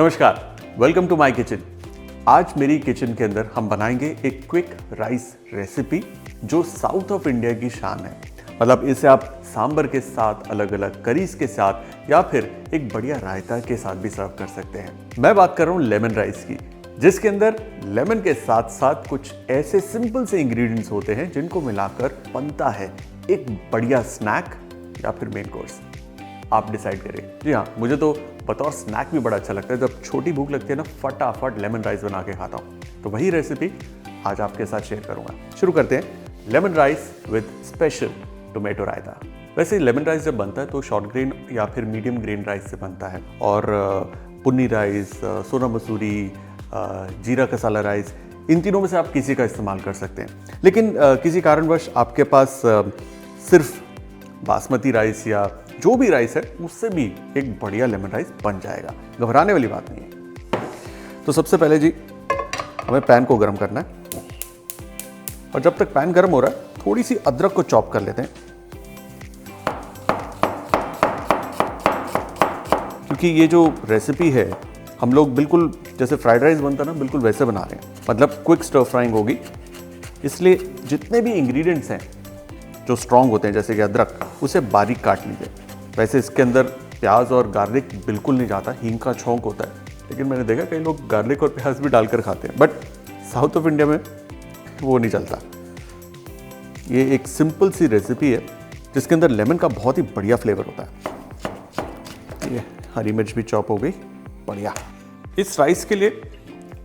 नमस्कार, welcome to my kitchen. आज मेरी किचन के अंदर हम बनाएंगे एक क्विक राइस रेसिपी जो साउथ ऑफ इंडिया की शान है। मतलब इसे आप सांबर के साथ, अलग अलग करीज के साथ या फिर एक बढ़िया रायता के साथ भी सर्व कर सकते हैं। मैं बात कर रहा हूँ लेमन राइस की, जिसके अंदर लेमन के साथ साथ कुछ ऐसे सिंपल से इंग्रेडिएंट्स होते हैं जिनको मिलाकर बनता है एक बढ़िया स्नैक या फिर मेन कोर्स। आप डिसाइड करें। जी हाँ, मुझे तो बतौर स्नैक भी बड़ा अच्छा लगता है। जब छोटी भूख लगती है ना, फटाफट लेमन राइस बना के खाता हूँ। तो वही रेसिपी आज आपके साथ शेयर करूंगा। शुरू करते हैं lemon rice with special tomato raita. वैसे लेमन राइस जब बनता है तो शॉर्ट ग्रेन या फिर मीडियम ग्रेन राइस से बनता है, और पुन्नी राइस, सोना मसूरी, जीरा कसाला राइस, इन तीनों में से आप किसी का इस्तेमाल कर सकते हैं। लेकिन किसी कारणवश आपके पास सिर्फ बासमती राइस या जो भी राइस है उससे भी एक बढ़िया लेमन राइस बन जाएगा। घबराने वाली बात नहीं है। तो सबसे पहले जी हमें पैन को गर्म करना है, और जब तक पैन गर्म हो रहा है थोड़ी सी अदरक को चॉप कर लेते हैं, क्योंकि ये जो रेसिपी है हम लोग बिल्कुल जैसे फ्राइड राइस बनता है ना, बिल्कुल वैसे बना रहे हैं। मतलब क्विक स्टर फ्राइंग होगी, इसलिए जितने भी इंग्रेडिएंट्स हैं जो स्ट्रॉन्ग होते हैं जैसे कि अदरक, उसे बारीक काट लीजिए। वैसे इसके अंदर प्याज और गार्लिक बिल्कुल नहीं जाता, हींग का छौंक होता है, लेकिन मैंने देखा कई लोग गार्लिक और प्याज भी डालकर खाते हैं, बट साउथ ऑफ इंडिया में वो नहीं चलता। ये एक सिंपल सी रेसिपी है जिसके अंदर लेमन का बहुत ही बढ़िया फ्लेवर होता है। ये हरी मिर्च भी चॉप हो गई, बढ़िया। इस राइस के लिए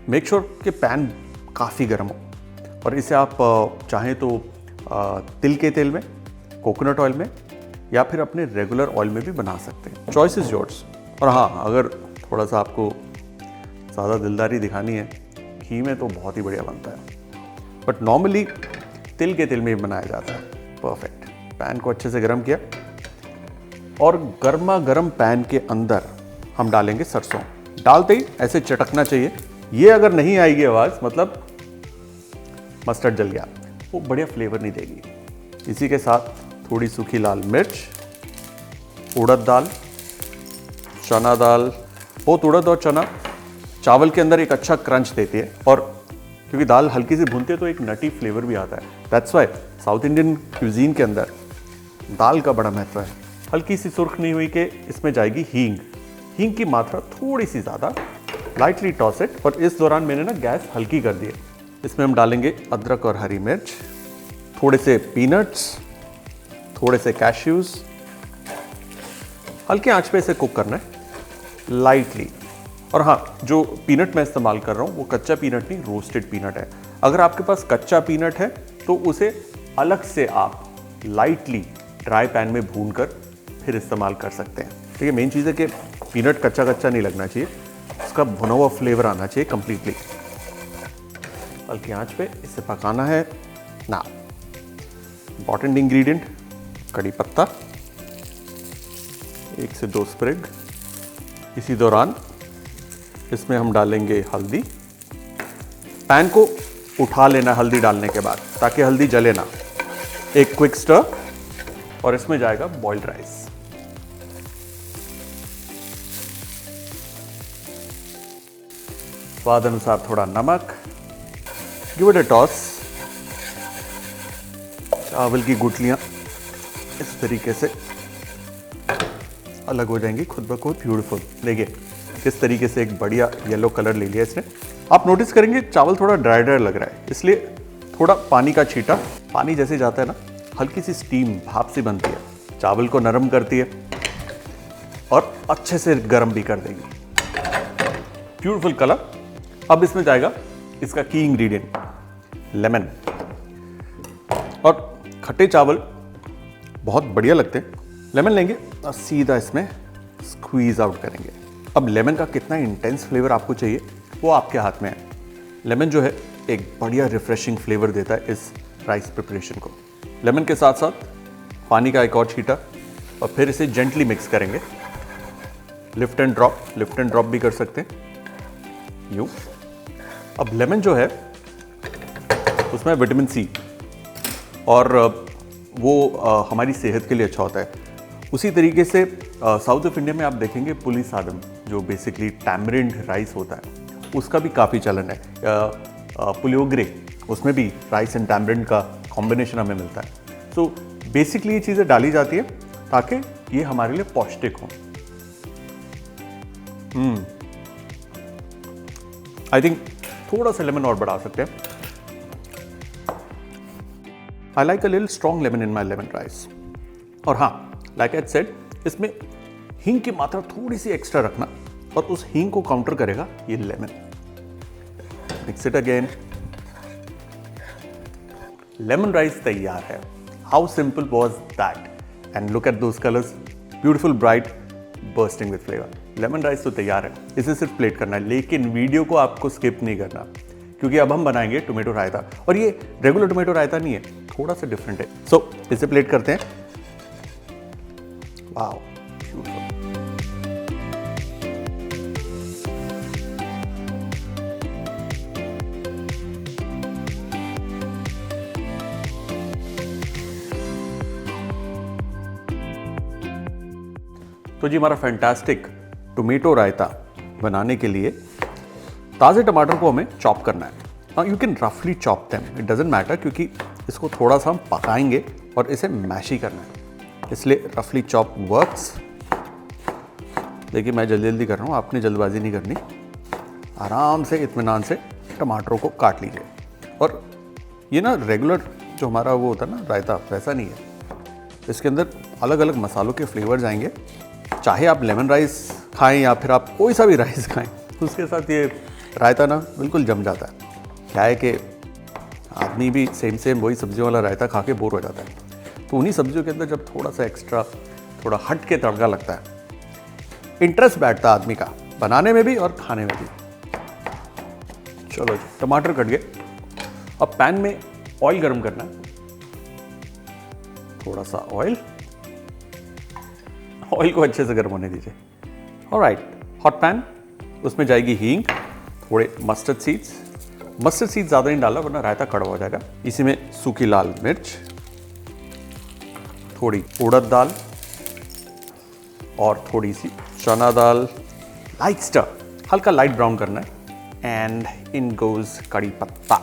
मेक श्योर कि पैन काफ़ी गर्म हो, और इसे आप चाहें तो तिल के तेल में, कोकोनट ऑयल में या फिर अपने रेगुलर ऑयल में भी बना सकते हैं। Choice is yours. और हाँ, अगर थोड़ा सा आपको ज़्यादा दिलदारी दिखानी है, घी में तो बहुत ही बढ़िया बनता है, बट नॉर्मली तिल के तेल में ही बनाया जाता है। परफेक्ट। पैन को अच्छे से गर्म किया, और गर्मा गर्म पैन के अंदर हम डालेंगे सरसों। डालते ही ऐसे चटकना चाहिए। ये अगर नहीं आएगी आवाज़, मतलब मस्टर्ड जल गया, वो बढ़िया फ्लेवर नहीं देगी। इसी के साथ थोड़ी सूखी लाल मिर्च, उड़द दाल, चना दाल। बहुत उड़द और चना चावल के अंदर एक अच्छा क्रंच देती है, और क्योंकि दाल हल्की सी भूनते हैं तो एक नटी फ्लेवर भी आता है। That's why south Indian cuisine के अंदर दाल का बड़ा महत्व है। हल्की सी सुर्ख नहीं हुई कि इसमें जाएगी हींग। हींग की मात्रा थोड़ी सी ज़्यादा, लाइटली टॉस इट। और इस दौरान मैंने ना गैस हल्की कर दी है। इसमें हम डालेंगे अदरक और हरी मिर्च, थोड़े से पीनट्स, थोड़े से कैश्यूज। हल्के आंच पे इसे कुक करना है लाइटली। और हाँ, जो पीनट मैं इस्तेमाल कर रहा हूँ वो कच्चा पीनट नहीं, रोस्टेड पीनट है। अगर आपके पास कच्चा पीनट है तो उसे अलग से आप लाइटली ड्राई पैन में भूनकर फिर इस्तेमाल कर सकते हैं। ठीक है, मेन चीज़ है कि पीनट कच्चा कच्चा नहीं लगना चाहिए, उसका भुना हुआ फ्लेवर आना चाहिए कंप्लीटली। हल्की आंच पे इसे पकाना है ना। इंपॉर्टेंट इंग्रेडिएंट कड़ी पत्ता, 1 से 2 स्प्रिग। इसी दौरान इसमें हम डालेंगे हल्दी। पैन को उठा लेना हल्दी डालने के बाद, ताकि हल्दी जले ना। एक क्विक स्टर, और इसमें जाएगा बॉइल्ड राइस। स्वाद अनुसार थोड़ा नमक, गिव इट अ टॉस। चावल की गुठलियां इस तरीके से अलग हो जाएंगी खुद ब खुद। ब्यूटीफुल। देखिए किस तरीके से एक बढ़िया येलो कलर ले लिया इसने। आप नोटिस करेंगे चावल थोड़ा ड्राई ड्राई लग रहा है, इसलिए थोड़ा पानी का छींटा। पानी जैसे जाता है ना, हल्की सी स्टीम, भाप सी बनती है, चावल को नरम करती है और अच्छे से गर्म भी कर देगी। Beautiful colour. अब इसमें जाएगा इसका की इंग्रेडिएंट, लेमन। और खट्टे चावल बहुत बढ़िया लगते हैं। लेमन लेंगे और सीधा इसमें स्क्वीज आउट करेंगे। अब लेमन का कितना इंटेंस फ्लेवर आपको चाहिए वो आपके हाथ में है। लेमन जो है एक बढ़िया रिफ्रेशिंग फ्लेवर देता है इस राइस प्रिपरेशन को। लेमन के साथ साथ पानी का एक और छींटा, और फिर इसे जेंटली मिक्स करेंगे। लिफ्ट एंड ड्रॉप भी कर सकते हैं यूँ। अब लेमन जो है उसमें विटामिन सी, और वो हमारी सेहत के लिए अच्छा होता है। उसी तरीके से साउथ ऑफ इंडिया में आप देखेंगे पुली सादम, जो बेसिकली टैमरिंड राइस होता है, उसका भी काफ़ी चलन है। पुलियोगरे, उसमें भी राइस एंड टैमरिंड का कॉम्बिनेशन हमें मिलता है। सो बेसिकली ये चीज़ें डाली जाती है ताकि ये हमारे लिए पौष्टिक हो। आई थिंक थोड़ा सा लेमन और बढ़ा सकते हैं। I like a little strong lemon in my lemon rice. और हाँ, लाइक आई सेड, इसमें हींग की मात्रा थोड़ी सी एक्स्ट्रा रखना, और उस हींग को काउंटर करेगा ये lemon. Mix it again. Lemon rice तैयार है। How simple was that? And look at those colours, beautiful, bright, bursting with flavour. Lemon rice तो तैयार है, इसे सिर्फ प्लेट करना है। लेकिन वीडियो को आपको स्किप नहीं करना, क्योंकि अब हम बनाएंगे टोमेटो रायता। और ये रेगुलर टोमेटो रायता नहीं है, थोड़ा सा डिफरेंट है। सो इसे प्लेट करते हैं। Wow, beautiful. तो जी, हमारा फैंटास्टिक टोमेटो रायता बनाने के लिए ताज़े टमाटर को हमें चॉप करना है। यू कैन रफली chop them, it doesn't matter, क्योंकि इसको थोड़ा सा हम पकाएंगे और इसे मैश ही करना है, इसलिए रफली चॉप वर्क्स। देखिए, मैं जल्दी जल्दी कर रहा हूँ, आपने जल्दबाजी नहीं करनी। आराम से, इत्मीनान से टमाटरों को काट लीजिए। और ये ना रेगुलर जो हमारा वो होता है ना रायता, वैसा नहीं है। इसके अंदर अलग अलग मसालों के फ्लेवर्स आएंगे। चाहे आप लेमन राइस खाएं या फिर आप कोई सा भी राइस खाएं, उसके साथ ये रायता ना बिल्कुल जम जाता है। क्या है कि आदमी भी सेम वही सब्जियों वाला रायता खा के बोर हो जाता है। तो उन्हीं सब्जियों के अंदर जब थोड़ा सा एक्स्ट्रा, थोड़ा हट के तड़का लगता है, इंटरेस्ट बैठता है आदमी का बनाने में भी और खाने में भी। चलो जी, टमाटर कट गए। अब पैन में ऑयल गर्म करना है, थोड़ा सा ऑयल को अच्छे से गर्म होने दीजिए। ऑलराइट, हॉट पैन, उसमें जाएगी हींग, थोड़े मस्टर्ड सीड्स। मस्टर्ड सीड्स ज़्यादा नहीं डालना वरना रायता कड़वा हो जाएगा। इसी में सूखी लाल मिर्च, थोड़ी उड़द दाल और थोड़ी सी चना दाल। लाइट स्टर, हल्का लाइट ब्राउन करना है। एंड इन गोज कड़ी पत्ता।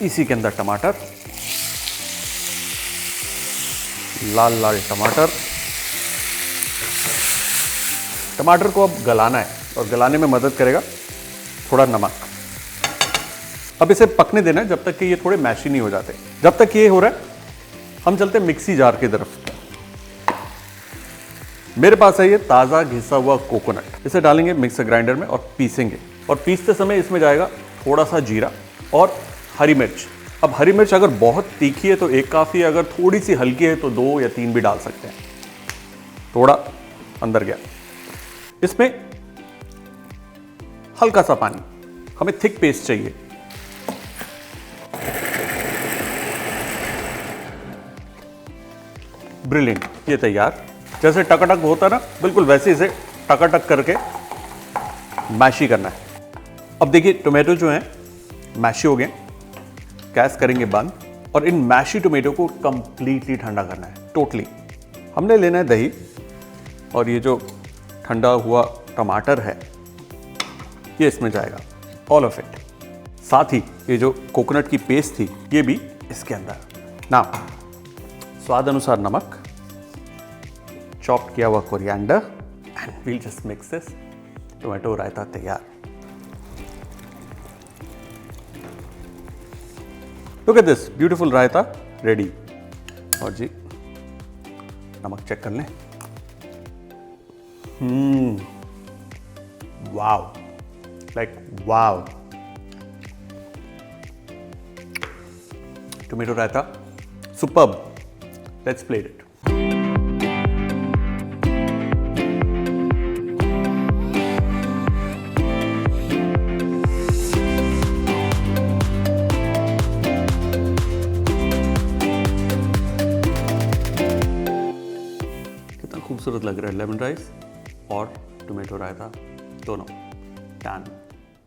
इसी के अंदर टमाटर, लाल लाल टमाटर। टमाटर को अब गलाना है और गलाने में मदद करेगा थोड़ा नमक। अब इसे पकने देना है जब तक कि ये थोड़े मैशी नहीं हो जाते। जब तक ये हो रहा है, हम चलते हैं मिक्सी जार की तरफ। मेरे पास है ये ताज़ा घिसा हुआ कोकोनट। इसे डालेंगे मिक्सर ग्राइंडर में और पीसेंगे। और पीसते समय इसमें जाएगा थोड़ा सा जीरा और हरी मिर्च। अब हरी मिर्च अगर बहुत तीखी है तो एक काफ़ी है, अगर थोड़ी सी हल्की है तो 2 या 3 भी डाल सकते हैं। थोड़ा अंदर गया। इसमें हल्का सा पानी, हमें थिक पेस्ट चाहिए। ब्रिलियंट, ये तैयार। जैसे टकाटक होता है ना, बिल्कुल वैसे इसे टकाटक करके मैशी करना है। अब देखिए, टोमेटो जो हैं मैशी हो गए। गैस करेंगे बंद और इन मैशी टोमेटो को कंप्लीटली ठंडा करना है, टोटली। हमने लेना है दही, और ये जो ठंडा हुआ टमाटर है ये इसमें जाएगा, ऑल ऑफ इट। साथ ही ये जो कोकोनट की पेस्ट थी ये भी इसके अंदर। ना, स्वाद अनुसार नमक, चॉप किया हुआ coriander, and we'll just mix this. Tomato raita तैयार। Look at this beautiful raita ready. और जी, नमक चेक कर लें। Wow, like wow. Tomato raita superb. Let's plate it. खूबसूरत लग रहा है लेमन राइस और टोमेटो रायता दोनों। डन।